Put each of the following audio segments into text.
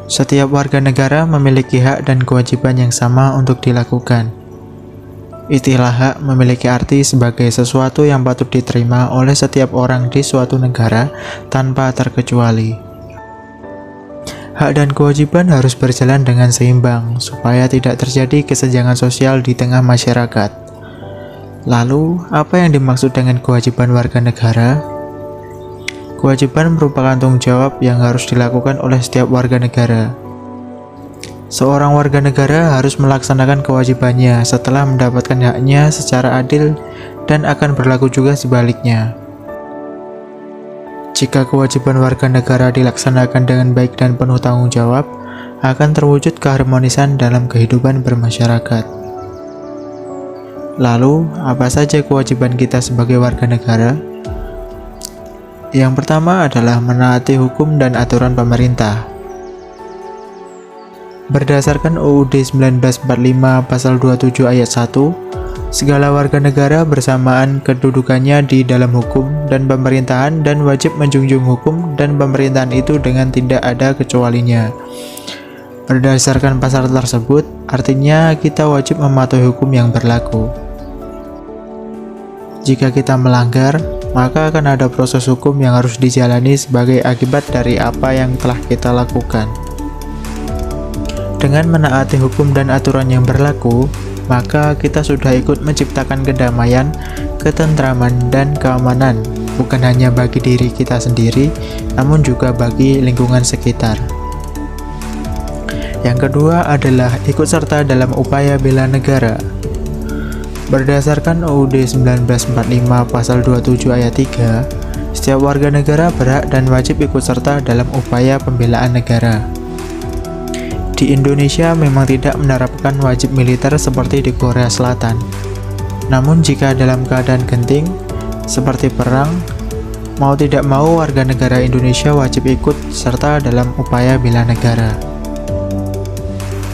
Setiap warga negara memiliki hak dan kewajiban yang sama untuk dilakukan. Istilah hak memiliki arti sebagai sesuatu yang patut diterima oleh setiap orang di suatu negara tanpa terkecuali. Hak dan kewajiban harus berjalan dengan seimbang supaya tidak terjadi kesenjangan sosial di tengah masyarakat. Lalu, apa yang dimaksud dengan kewajiban warga negara? Kewajiban merupakan tanggung jawab yang harus dilakukan oleh setiap warga negara. Seorang warga negara harus melaksanakan kewajibannya setelah mendapatkan haknya secara adil dan akan berlaku juga sebaliknya. Jika kewajiban warga negara dilaksanakan dengan baik dan penuh tanggung jawab, akan terwujud keharmonisan dalam kehidupan bermasyarakat. Lalu, apa saja kewajiban kita sebagai warga negara? Yang pertama adalah menaati hukum dan aturan pemerintah. Berdasarkan UUD 1945 pasal 27 ayat 1, segala warga negara bersamaan kedudukannya di dalam hukum dan pemerintahan dan wajib menjunjung hukum dan pemerintahan itu dengan tidak ada kecualinya. Berdasarkan pasal tersebut, artinya kita wajib mematuhi hukum yang berlaku. Jika kita melanggar, maka akan ada proses hukum yang harus dijalani sebagai akibat dari apa yang telah kita lakukan. Dengan menaati hukum dan aturan yang berlaku, maka kita sudah ikut menciptakan kedamaian, ketentraman, dan keamanan, bukan hanya bagi diri kita sendiri, namun juga bagi lingkungan sekitar. Yang kedua adalah ikut serta dalam upaya bela negara. Berdasarkan UUD 1945 pasal 27 ayat 3, setiap warga negara berhak dan wajib ikut serta dalam upaya pembelaan negara. Di Indonesia memang tidak menerapkan wajib militer seperti di Korea Selatan. Namun jika dalam keadaan genting, seperti perang, mau tidak mau warga negara Indonesia wajib ikut serta dalam upaya bela negara.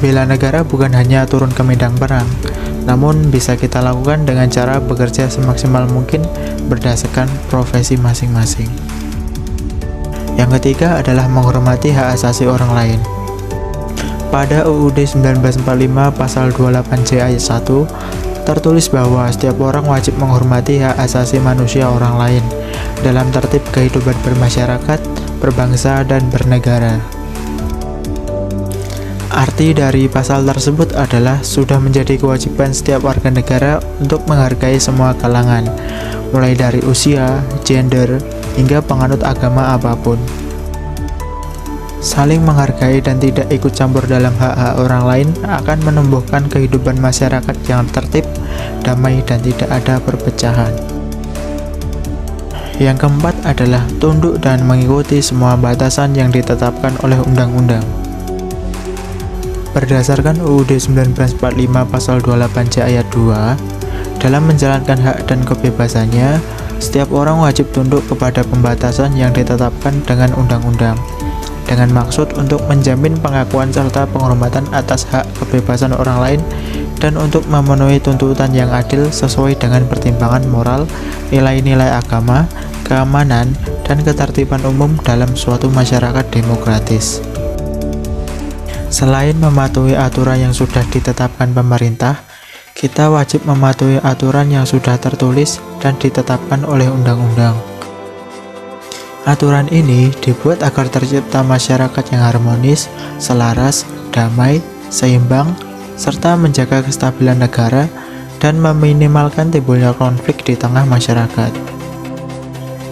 Bela negara bukan hanya turun ke medan perang, namun bisa kita lakukan dengan cara bekerja semaksimal mungkin berdasarkan profesi masing-masing. Yang ketiga adalah menghormati hak asasi orang lain. Pada UUD 1945 pasal 28C ayat 1 tertulis bahwa setiap orang wajib menghormati hak asasi manusia orang lain dalam tertib kehidupan bermasyarakat, berbangsa, dan bernegara. Arti dari pasal tersebut adalah sudah menjadi kewajiban setiap warga negara untuk menghargai semua kalangan, mulai dari usia, gender, hingga penganut agama apapun. Saling menghargai dan tidak ikut campur dalam hak-hak orang lain akan menumbuhkan kehidupan masyarakat yang tertib, damai, dan tidak ada perpecahan. Yang keempat adalah tunduk dan mengikuti semua batasan yang ditetapkan oleh undang-undang. Berdasarkan UUD 1945 pasal 28C ayat 2, dalam menjalankan hak dan kebebasannya, setiap orang wajib tunduk kepada pembatasan yang ditetapkan dengan undang-undang, dengan maksud untuk menjamin pengakuan serta penghormatan atas hak kebebasan orang lain dan untuk memenuhi tuntutan yang adil sesuai dengan pertimbangan moral, nilai-nilai agama, keamanan, dan ketertiban umum dalam suatu masyarakat demokratis. Selain mematuhi aturan yang sudah ditetapkan pemerintah, kita wajib mematuhi aturan yang sudah tertulis dan ditetapkan oleh undang-undang. Aturan ini dibuat agar tercipta masyarakat yang harmonis, selaras, damai, seimbang, serta menjaga kestabilan negara dan meminimalkan timbulnya konflik di tengah masyarakat.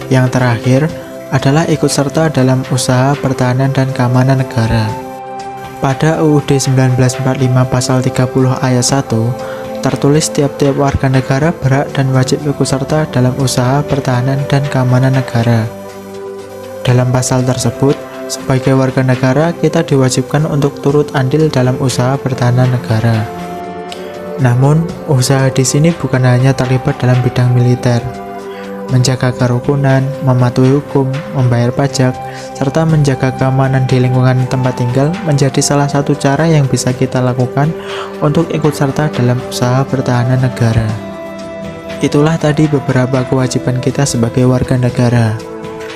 Yang terakhir adalah ikut serta dalam usaha pertahanan dan keamanan negara. Pada UUD 1945 pasal 30 ayat 1, tertulis tiap-tiap warga negara berhak dan wajib ikut serta dalam usaha pertahanan dan keamanan negara. Dalam pasal tersebut, sebagai warga negara kita diwajibkan untuk turut andil dalam usaha pertahanan negara. Namun, usaha di sini bukan hanya terlibat dalam bidang militer. Menjaga kerukunan, mematuhi hukum, membayar pajak, serta menjaga keamanan di lingkungan tempat tinggal menjadi salah satu cara yang bisa kita lakukan untuk ikut serta dalam usaha pertahanan negara. Itulah tadi beberapa kewajiban kita sebagai warga negara.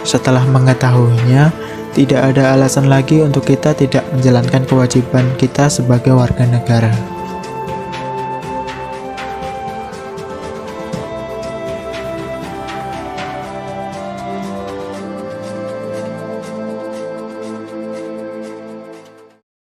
Setelah mengetahuinya, Tidak ada alasan lagi untuk kita tidak menjalankan kewajiban kita sebagai warga negara.